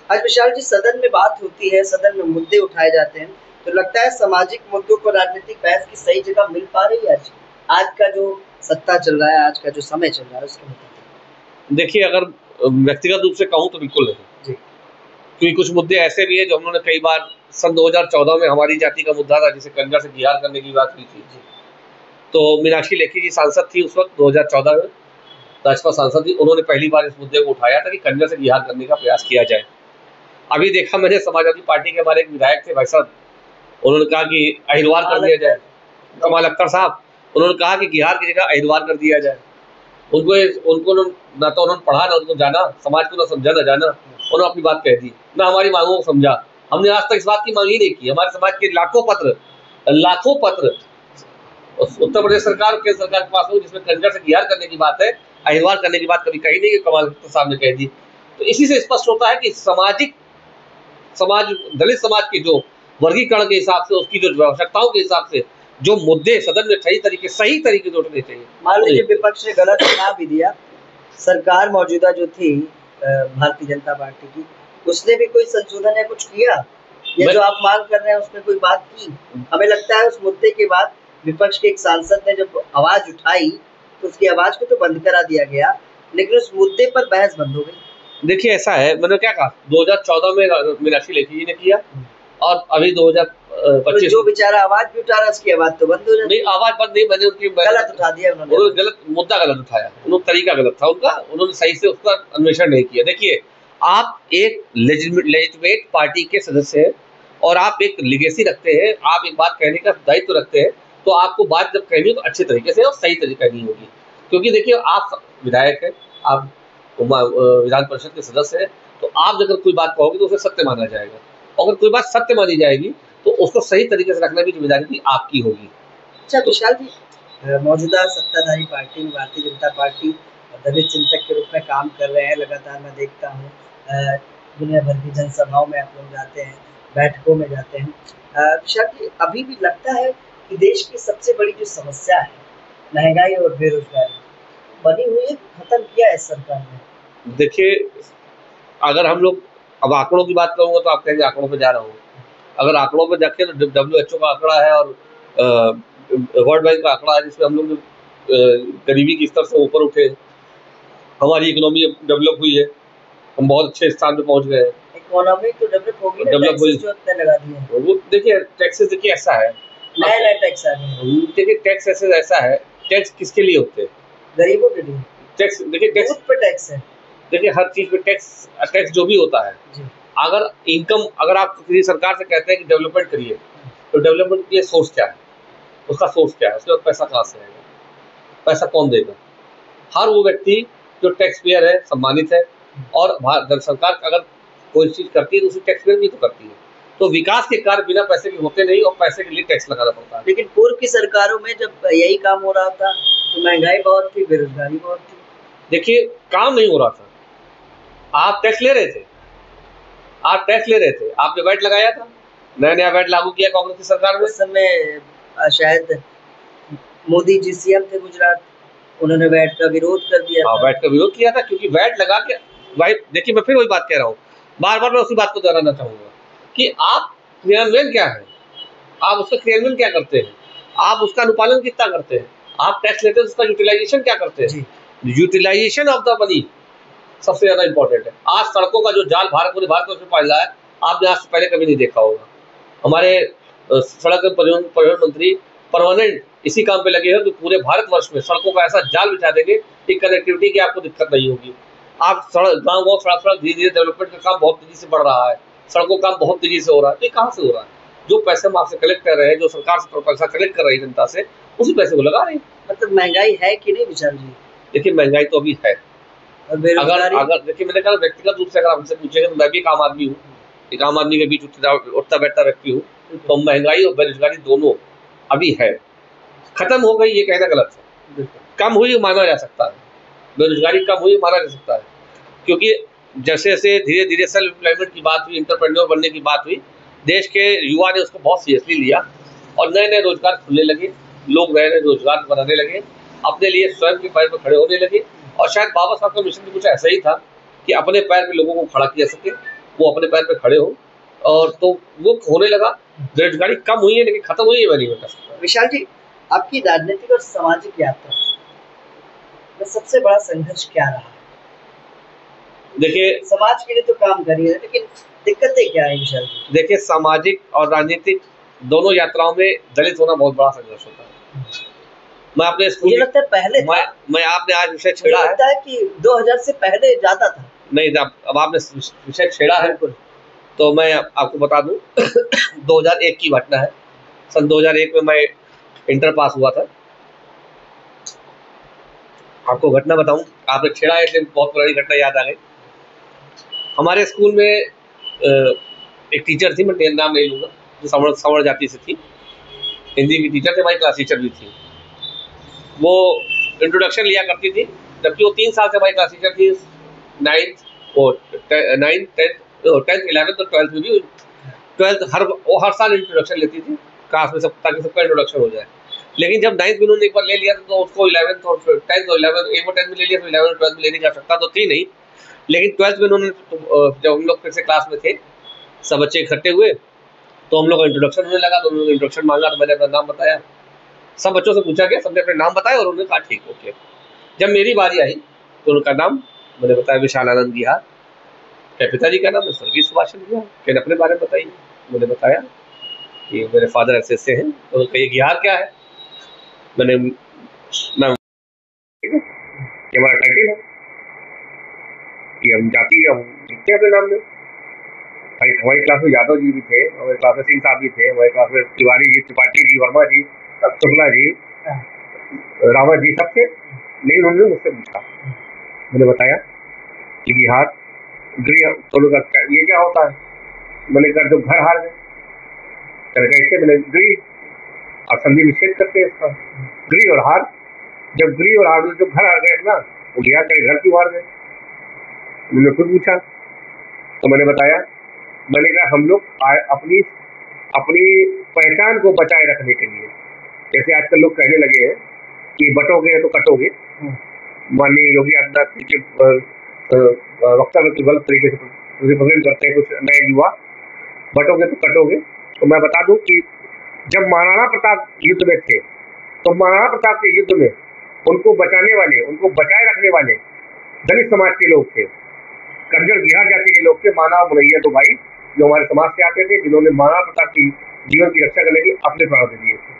आज विशाल जी, सदन में बात होती है, सदन में मुद्दे उठाए जाते हैं, तो लगता है सामाजिक मुद्दों को राजनीतिक बहस की सही जगह मिल पा रही है आज का जो सत्ता चल रहा है, आज का जो समय चल रहा है, उसके मुताबिक? देखिए, अगर व्यक्तिगत रूप से कहूँ तो बिल्कुल नहीं, क्योंकि कुछ मुद्दे ऐसे भी है जो हमने कई बार, सन 2014 में हमारी जाति का मुद्दा था, जिसे कन्या से बिहार करने की बात हुई थी, तो मीनाक्षी लेखी जी सांसद थी उस वक्त 2014 में, भाजपा सांसद थी, उन्होंने पहली बार इस मुद्दे को उठाया था कि कन्या से बिहार करने का प्रयास किया जाए। अभी देखा मैंने, समाजवादी पार्टी के हमारे एक विधायक थे भाई साहब, उन्होंने कहा कि अहिरवार कर दिया जाए, कमाल अख्तर साहब, उन्होंने कहा कि बिहार की जगह अहिरवार कर दिया जाए। उनको उनको ना तो उन्होंने पढ़ा, ना उनको जाना, समाज को ना समझा ना जाना, उन्होंने अपनी बात कह दी, ना हमारी मांगों को समझा। हमने आज तक इस बात की मांग ही नहीं की। हमारे समाज के लाखों पत्र उत्तर प्रदेश सरकार और केंद्र सरकार के पास हो, जिसमें कंजर से गिहार करने की बात है, अहिरवार करने की बात कभी कही नहीं, कि कमाल अख्तर साहब ने कह दी। तो इसी से स्पष्ट होता है कि दलित समाज के जो वर्गीकरण के हिसाब से, उसकी जो आवश्यकताओं के हिसाब से जो मुद्दे सदन में सही तरीके से उठने चाहिए। मान लीजिए विपक्ष ने गलत बना भी दिया, सरकार मौजूदा जो थी भारतीय जनता पार्टी की, उसने भी कोई संशोधन या कुछ किया, या जो आप मांग कर रहे हैं उसमें कोई बात की? हमें लगता है उस मुद्दे के बाद विपक्ष के एक सांसद ने जब आवाज उठाई तो उसकी आवाज को तो बंद करा दिया गया, लेकिन उस मुद्दे पर बहस बंद हो गई। देखिए ऐसा है, मैंने क्या कहा, 2014 में मीनाक्षी लेखी जी ने किया, और अभी 2025 जो बेचारा आवाज भी उठा रहा, उसकी आवाज तो बंद हो जाती। नहीं, आवाज बंद नहीं, मैंने उनकी गलत उठा दिया उन्होंने, गलत मुद्दा गलत उठाया, उन्होंने तरीका गलत था उनका, उन्होंने सही से उसका अन्वेषण नहीं किया। देखिए, आप एक लेजिटिमेट पार्टी के सदस्य हैं और आप एक लिगेसी रखते हैं, आप एक बात कहने का दायित्व रखते हैं, तो आपको बात जब कहनी हो तो अच्छे तरीके से और सही तरीका कहनी होगी। क्योंकि देखिए, आप विधायक हैं, आप विधान परिषद के सदस्य हैं, तो आप अगर कोई बात कहोगे तो उसे सत्य माना जाएगा। अगर कोई बात सत्य मानी जाएगी तो उसको सही तरीके से रखने की जिम्मेदारी भी आपकी होगी। अच्छा विशाल जी, मौजूदा सत्ताधारी पार्टी में भारतीय जनता पार्टी दलित चिंतक के रूप में काम कर रहे हैं। लगातार मैं देखता हूँ दुनिया भर की जनसभाओं में आप लोग जाते हैं, बैठकों में जाते हैं। विशाल जी, अभी भी लगता है कि देश की सबसे बड़ी जो समस्या है, महंगाई और बेरोजगारी, बनी हुई है, खत्म किया है सरकार ने? देखिए, अगर हम लोग अब आंकड़ों की बात करूंगा तो आप कहेंगे आंकड़ों पे जा रहा हूँ। अगर आंकड़ों पे देखें तो WHO का आंकड़ा है और वर्ल्ड बैंक का आंकड़ा है, जिसमें हम लोग गरीबी के स्तर से ऊपर उठे, हमारी इकोनॉमी डेवलप हुई है, हम बहुत अच्छे स्थान पे पहुंच गए हैं। इकोनॉमी तो डेवलप होगी, डेवलप हुई, जो इतने लगा दिए हैं। वो देखिए टैक्सेस, देखिए ऐसा है, नए टैक्स आ गए। देखिए टैक्स ऐसा है, टैक्स किसके लिए होते हैं? गरीबों के लिए। टैक्स, देखिए टैक्स पे टैक्स है, देखिए हर चीज पे टैक्स जो भी होता है, अगर इनकम, अगर आप किसी सरकार से कहते हैं कि डेवलपमेंट करिए, तो डेवलपमेंट के लिए सोर्स क्या है, उसका सोर्स क्या है, उसके बाद पैसा कहाँ से आएगा, पैसा कौन देगा? हर वो व्यक्ति जो टैक्स पेयर है, सम्मानित है, और सरकार अगर कोई चीज करती है तो उसे टैक्स पेयर भी तो करती है। तो विकास के कार्य बिना पैसे के होते नहीं, और पैसे के लिए टैक्स लगाना पड़ता है। लेकिन पूर्व की सरकारों में जब यही काम हो रहा था तो महंगाई बहुत थी, बेरोजगारी बहुत थी। देखिए, काम नहीं हो रहा था, आप टैक्स ले रहे थे, आपने वैट लगाया था, नया वैट लागू किया कांग्रेस की सरकार में। उस समय शायद मोदी जी सीएम थे गुजरात, उन्होंने वैट का विरोध कर दिया। हाँ, वैट का विरोध किया था, क्योंकि वैट लगा के भाई देखिए, मैं फिर वही बात कह रहा हूँ, बार बार मैं उसी बात को दोहराना चाहूंगा कि आप क्रियान्वयन क्या है, आप उसका क्रियान्वयन क्या करते हैं, आप उसका अनुपालन कितना करते हैं, आप टैक्स लेते हैं उसका यूटिलाइजेशन क्या करते हैं। यूटिलाइजेशन ऑफ द मनी सबसे ज्यादा इंपॉर्टेंट है। आज सड़कों का जो जाल पूरे भारत में फैल रहा है, आपने आज से पहले कभी नहीं देखा होगा। हमारे सड़क परिवहन मंत्री परमानेंट इसी काम पे लगे हैं कि पूरे भारतवर्ष में सड़कों का ऐसा जाल बिछा देंगे कि कनेक्टिविटी की आपको दिक्कत नहीं होगी। आप गाँव सड़क धीरे धीरे डेवलपमेंट का काम बहुत तेजी से बढ़ रहा है, सड़कों का काम बहुत तेजी से हो रहा है। तो ये कहाँ से हो रहा है? जो पैसे हम आपसे कलेक्ट कर रहे हैं, जो सरकार से पैसा कलेक्ट कर रही है जनता से, उसी पैसे को लगा रहे हैं। मतलब महंगाई है कि नहीं विशाल जी? देखिए, महंगाई तो अभी है। अगर देखिए, मैंने कहा व्यक्तिगत रूप से अगर हमसे पूछेगा तो मैं भी एक आम आदमी हूँ, एक आम आदमी के बीच उठता बैठता व्यक्ति हूँ, तो महंगाई और बेरोजगारी दोनों अभी है। खत्म हो गई ये कहना गलत है, कम हुई माना जा सकता है, बेरोजगारी कम हुई माना जा सकता है, क्योंकि जैसे जैसे धीरे धीरे सेल्फ एम्प्लॉयमेंट की बात हुई, इंटरप्रेन्योर बनने की बात हुई, देश के युवा ने उसको बहुत सीरियसली लिया और नए नए रोजगार खुलने लगे, लोग नए नए रोजगार बनाने लगे, अपने लिए स्वयं के पैर पर खड़े होने लगे। और शायद बाबा साहब का मिशन भी कुछ ऐसा ही था कि अपने पैर पे लोगों को खड़ा किया सके, वो अपने पैर पे खड़े हो, और तो वो होने लगा। बेरोजगारी कम हुई है, लेकिन खत्म हुई है मैं नहीं बता सकता। विशाल जी, आपकी राजनीतिक और सामाजिक यात्रा में सबसे बड़ा संघर्ष क्या रहा? देखिए, समाज के लिए तो काम कर रही है, लेकिन दिक्कतें क्या है विशाल जी? देखिए, सामाजिक और राजनीतिक दोनों यात्राओं में दलित होना बहुत बड़ा संघर्ष होता है। मैं अपने मुझे लगता है पहले मैं आपने आज विषय छेड़ा है कि 2000 से पहले ज्यादा था। नहीं, अब आपने विषय छेड़ा है, तो मैं आपको बता दूं 2001 की घटना है। सन 2001 में मैं इंटर पास हुआ था। आपको घटना बताऊं, आपने छेड़ा है इसलिए बहुत पुरानी घटना याद आ गई। हमारे स्कूल में एक टीचर थी, मैं नाम नहीं लूँगा, जो सवर्ण जाति से थी, हिंदी की टीचर थी, हमारी क्लास टीचर भी थी। वो इंट्रोडक्शन लिया करती थी, जबकि वो 3 साल से हमारी क्लास टीचर थी। 9th और 9th 10th 11th और 12th में भी 12th हर साल इंट्रोडक्शन लेती थी क्लास में, सब ताकि सबका इंट्रोडक्शन हो जाए। लेकिन जब 9th में उन्होंने एक बार ले लिया तो उसको 11th और 10th और 11th, एक बार 10th में ले लिया तो 11th और 12th में लेने की आवश्यकता तो थी नहीं। लेकिन 12th में उन्होंने, जब हम लोग फिर से क्लास में थे, सब बच्चे इकट्ठे हुए, तो हम लोग का इंट्रोडक्शन होने लगा। तो उन्होंने इंट्रोडक्शन मांगा, तो मैंने अपना नाम बताया। सब बच्चों से पूछा गया, सबने अपने नाम बताया और उन्होंने कहा ठीक ओके। जब मेरी बारी आई तो उनका नाम मैंने बताया, विशाल आनंद बिहार। क्या पिताजी का नाम है? स्वर्गीय सुभाष चंद्र बिहार। क्या अपने बारे में बताइए? मैंने बताया कि मेरे फादर ऐसे ऐसे हैं। तो उन्होंने कहा बिहार क्या है? मैंने नाम, ये हमारा टाइटल है, ये हम जाति का लिखते हैं अपने नाम में। भाई हमारी क्लास में यादव जी भी थे, हमारी क्लास में सिंह साहब भी थे, हमारी क्लास में तिवारी जी, त्रिपाठी जी, वर्मा जी, शुक्ला जी, रावत जी, सब थे। लेकिन उन्होंने मुझसे पूछा, मैंने बताया कि बिहार गृह, तो लोग ये क्या होता है? मैंने कहा जो घर हार गए। कैसे? मैंने गृह और संधि विच्छेद करते हैं इसका, गृह और हार। जब गृह और हार, जो घर हार गए ना, वो बिहार का घर क्यों हार गए? उन्होंने खुद पूछा। तो मैंने बताया, मैंने कहा हम लोग अपनी अपनी पहचान को बचाए रखने के लिए, जैसे आजकल लोग कहने लगे हैं कि बटोगे तो कटोगे, माननीय योगी आदित्यनाथ जी के वक्तव्य की गलत तरीके से रिप्रेजेंट करते हैं कुछ नए युवा, बटोगे तो कटोगे। तो मैं बता दूं कि जब महाराणा प्रताप युद्ध में थे, तो महाराणा प्रताप के युद्ध में उनको बचाने वाले, उनको बचाए रखने वाले दलित समाज के लोग थे, कंजर बिहार जाति के लोग थे, माना और मुरैया दो भाई, जो हमारे समाज से आते थे, जिन्होंने महाराणा प्रताप की जीवन की रक्षा करने के अपने प्राण दे दिए थे।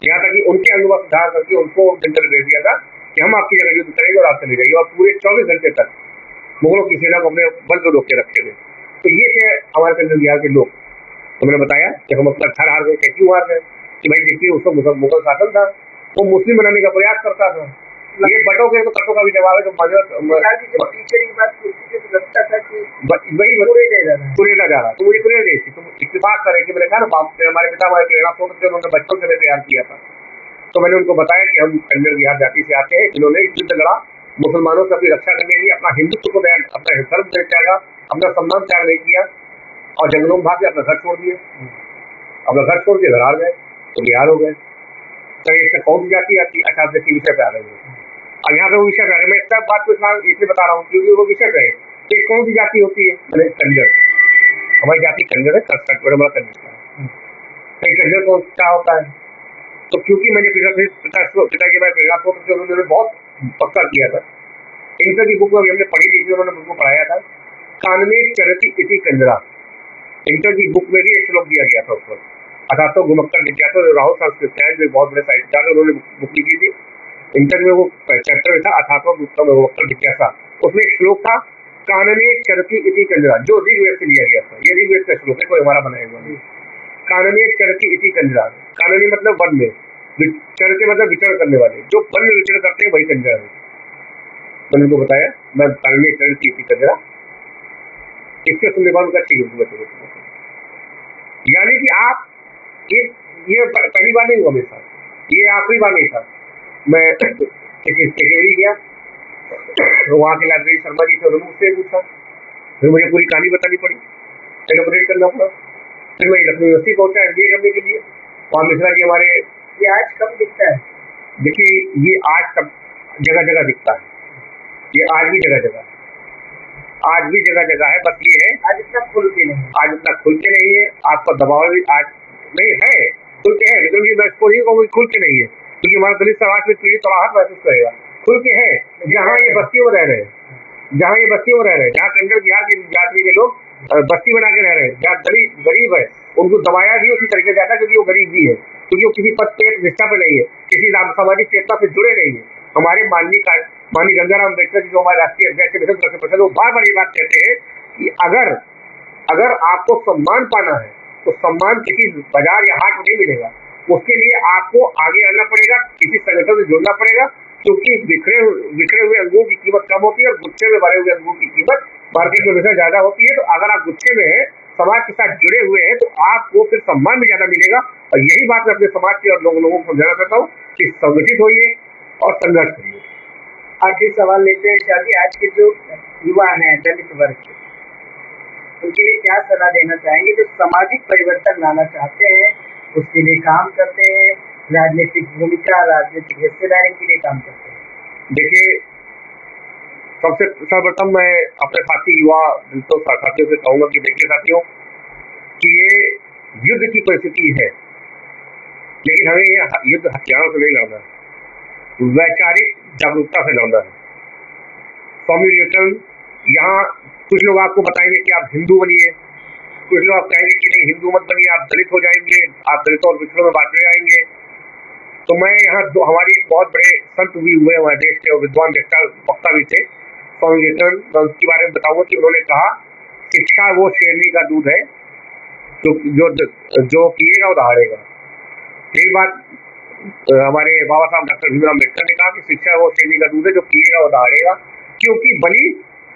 यहाँ तक कि उनके अनुभव सुधार करके उनको जंगल भेज दिया था कि हम आपकी जगह युद्ध करेंगे और आप चले जाइए, और पूरे 24 घंटे तक मुगलों की सेना को अपने बल पर रोक के रखे थे। तो ये थे हमारे कंजर बिहार के लोग। तो मैंने बताया कि हम अपना घर हार गए। क्यों हार गए? कि भाई देखिए उस वक्त मुगल शासन था, वो मुस्लिम बनाने का प्रयास करता था। ये बटोगे तो कटो का भी जवाब है। तो टीचर की बात लगता था कि वही कुरेदा जा रहा, तो मुझे कुरेद गई थी। तो इत्तेफाक करे कि मैंने कहा ना, बाप हमारे पिता हमारे प्रेरणा स्रोत थे, उन्होंने बच्चों से तैयार किया था। तो मैंने उनको बताया कि हम कंजर बिहार जाति से आते हैं, जिन्होंने युद्ध लड़ा, मुसलमानों से अपनी रक्षा करने के लिए अपना हिंदुत्व को अपना धर्म त्यागा, अपना सम्मान त्याग नहीं किया, और जंगलों में भाग के अपना घर छोड़ दिया। अपना घर छोड़ के घर हार गए, तो बिहार हो गए। तो इससे कौन सी जाति आती? अच्छा, आप देखिए विषय पे आ रहे हैं। अब यहाँ पे वो विषय पे आ रहे, मैं सब बात को इसलिए बता रहा हूँ क्योंकि वो विषय पे है। तो कौन सी जाति होती है? मैंने कंजर, हमारी जाति कंजर है, हमारा कंजर है। कंजर को क्या होता है? तो क्योंकि मैंने पिता के बाद प्रेरणा स्रोत से उन्होंने बहुत पक्का किया था। इंटर की बुक में हमने पढ़ी नहीं थी, उन्होंने मुझको पढ़ाया था, कानने चरती इति कंजरा। इंटर की बुक में भी एक श्लोक दिया गया था उस वक्त। अथातो गुमक्कर जिज्ञासा, राहुल संस्कृत जो बहुत बड़े साहित्यकार है, उन्होंने बुक लिखी थी। इंटर में वो चैप्टर था अथातो गुमक्कर जिज्ञासा, उसमें एक श्लोक था कानने चरती इति कंजरा, जो ऋग्वेद से लिया गया था। ये ऋग्वेद का श्लोक है, कोई हमारा बनाया हुआ नहीं। कानने चरती इति कंजरा, कानने मतलब वन में, चरते मतलब विचरण करने वाले, जो वन में विचरण करते हैं वही कंजरा है। मैंने उनको बताया, मैं कानने चरती इति कंजरा, इसके सुनने बाद उनका ठीक है। यानी कि आप ये पहली बार नहीं हुआ मेरे साथ, ये आखिरी बार नहीं था। मैं भी गया, वहाँ के लाइब्रेरी शर्मा जी थे, उन्होंने मुझसे पूछा, फिर मुझे पूरी कहानी बतानी पड़ी, एलोबरेट करना पड़ा। फिर मैं लखनऊ यूनिवर्सिटी पहुंचा MBA करने के लिए। वहाँ मिश्रा जी हमारे, ये आज कब दिखता है? देखिए ये आज सब जगह जगह दिखता है, ये आज भी जगह जगह, आज भी जगह जगह है। बस ये है आज इतना खुल के नहीं, आज इतना खुल के नहीं है, आपका दबाव भी आज नहीं है, खुल के है। लेकिन मैं इसको नहीं कहूँगी खुल के नहीं है, क्योंकि हमारा दलित समाज में पीड़ित तड़ाहट महसूस करेगा। खुल के है जहाँ ये बस्तियों में रह रहे हैं, जहाँ ये बस्तियों में रह रहे हैं, जहाँ कंजर बिहार की जाति के लोग बस्ती बना के रह रहे हैं, जहाँ दलित गरीब है, उनको दबाया भी उसी तरीके से जाता है, क्योंकि वो गरीब भी है, क्योंकि वो किसी पद पे निष्ठा पे नहीं है, किसी सामाजिक चेतना से जुड़े नहीं है। हमारे माननीय गंगाराम अम्बेडकर जी, जो हमारे राष्ट्रीय अध्यक्ष परिषद, वो बार बार ये बात कहते हैं कि अगर आपको सम्मान पाना है तो सम्मान किसी बाजार या हाट में नहीं मिलेगा, उसके लिए आपको आगे आना पड़ेगा, किसी संगठन से जुड़ना पड़ेगा, क्योंकि बिखरे हुए अंगूर की कीमत कम होती है और गुच्छे में भरे हुए अंगूर की कीमत मार्केट में हमेशा ज्यादा होती है। तो अगर आप गुच्छे में हैं, समाज के साथ जुड़े हुए हैं, तो आपको फिर सम्मान भी ज्यादा मिलेगा। और यही बात मैं अपने समाज के और लोगों को समझाना चाहता हूँ कि संगठित होइए और संघर्ष करिए। आखिरी सवाल लेते हैं शाह जी, आज के जो युवा हैं दलित वर्ग के, उनके लिए क्या सलाह देना चाहेंगे जो सामाजिक परिवर्तन लाना चाहते हैं, उसके लिए काम करते हैं, राजनीतिक भूमिका, राजनीतिक हिस्सेदारी के लिए काम करते हैं? देखिए, सबसे सर्वप्रथम मैं अपने साथी युवा साथियों से कहूंगा कि देखिए साथियों, कि ये युद्ध की परिस्थिति है, लेकिन हमें ये युद्ध हथियारों से नहीं लड़ना है, वैचारिक जागरूकता से लड़ना है। स्वामी विवेकानंद, यहाँ कुछ लोग आपको बताएंगे कि आप हिंदू बनिए, कुछ लोग आप कहेंगे कि नहीं हिंदू मत बनिए, आप दलित हो जाएंगे, आप दलितों और पिछड़ों में बांटे जाएंगे। तो मैं यहाँ हमारे एक बहुत बड़े संत भी हुए हमारे देश के और विद्वान वक्ता भी थे, स्वामी विवेकानंद, मैं उसके बारे में बताऊंगा कि उन्होंने कहा, शिक्षा वो शेरनी का दूध है जो पिएगा वो दहाड़ेगा। यही बात हमारे बाबा साहब डॉक्टर भीमराव अम्बेडकर ने कहा कि शिक्षा वो शेरनी का दूध है जो पिएगा वो दहाड़ेगा, क्योंकि बलि,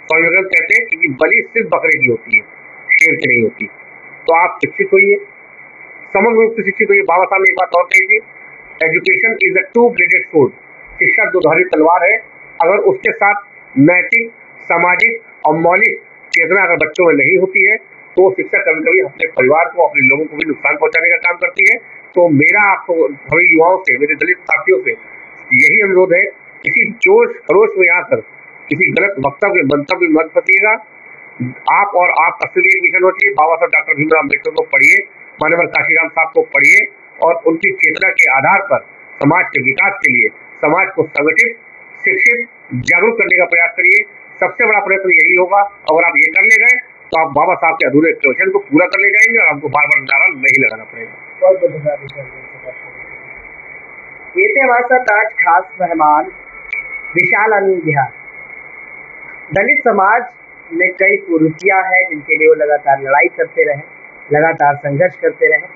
स्वामी विवेकानंद कहते हैं, क्योंकि बलि सिर्फ बकरे की होती है, शेर की नहीं होती। तो आप शिक्षित होइए, समग्र रूप से शिक्षित होइए। बाबा साहब ने एक बात और कही थी, education is a two bladed sword, शिक्षा दोधारी तलवार है। अगर उसके साथ नैतिक, सामाजिक और मौलिक चेतना अगर बच्चों में नहीं होती है, तो शिक्षा कभी कभी अपने परिवार को, अपने लोगों को भी नुकसान पहुंचाने का काम करती है। तो मेरा आपको, हमें युवाओं से, मेरे दलित साथियों से यही अनुरोध है, किसी जोश खरोश में आकर किसी गलत वक्तव्य मंतव्य मत फंसिएगा। आप और आपका सिर्फ एक मिशन होना चाहिए, बाबा साहब डॉक्टर भीमराव अम्बेडकर को पढ़िए, मानवर काशीराम साहब को पढ़िए और उनकी चेतना के आधार पर समाज के विकास के लिए समाज को संगठित, शिक्षित, जागरूक करने का प्रयास करिए। सबसे बड़ा प्रयत्न यही होगा। अगर आप ये कर ले गए तो आप बाबा साहब के अधूरे क्वेश्चन को पूरा कर ले जाएंगे और आपको बार बार नारा नहीं लगाना पड़ेगा। बहुत बहुत धन्यवाद। ये थे हमारे साथ आज खास मेहमान विशाल आनंद बिहार। दलित समाज में कई कुरीतियां हैं जिनके लिए वो लगातार लड़ाई करते रहे, लगातार संघर्ष करते रहे,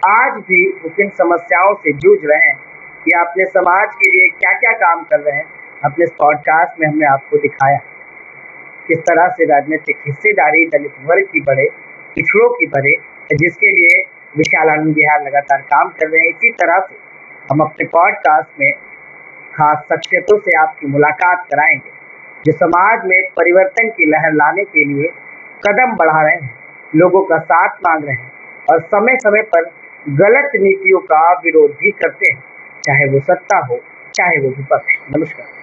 आज भी वो किन समस्याओं से जूझ रहे हैं या अपने समाज के लिए क्या क्या काम कर रहे हैं, अपने इस पॉडकास्ट में हमने आपको दिखाया। किस तरह से राजनीतिक हिस्सेदारी दलित वर्ग की बढ़े, पिछड़ों की बढ़े, जिसके लिए विशाल आनंद बिहार लगातार काम कर रहे हैं। इसी तरह से हम अपने पॉडकास्ट में खास शख्सियतों से आपकी मुलाकात कराएंगे जो समाज में परिवर्तन की लहर लाने के लिए कदम बढ़ा रहे हैं, लोगों का साथ मांग रहे हैं और समय समय पर गलत नीतियों का विरोध भी करते हैं, चाहे वो सत्ता हो चाहे वो विपक्ष। नमस्कार।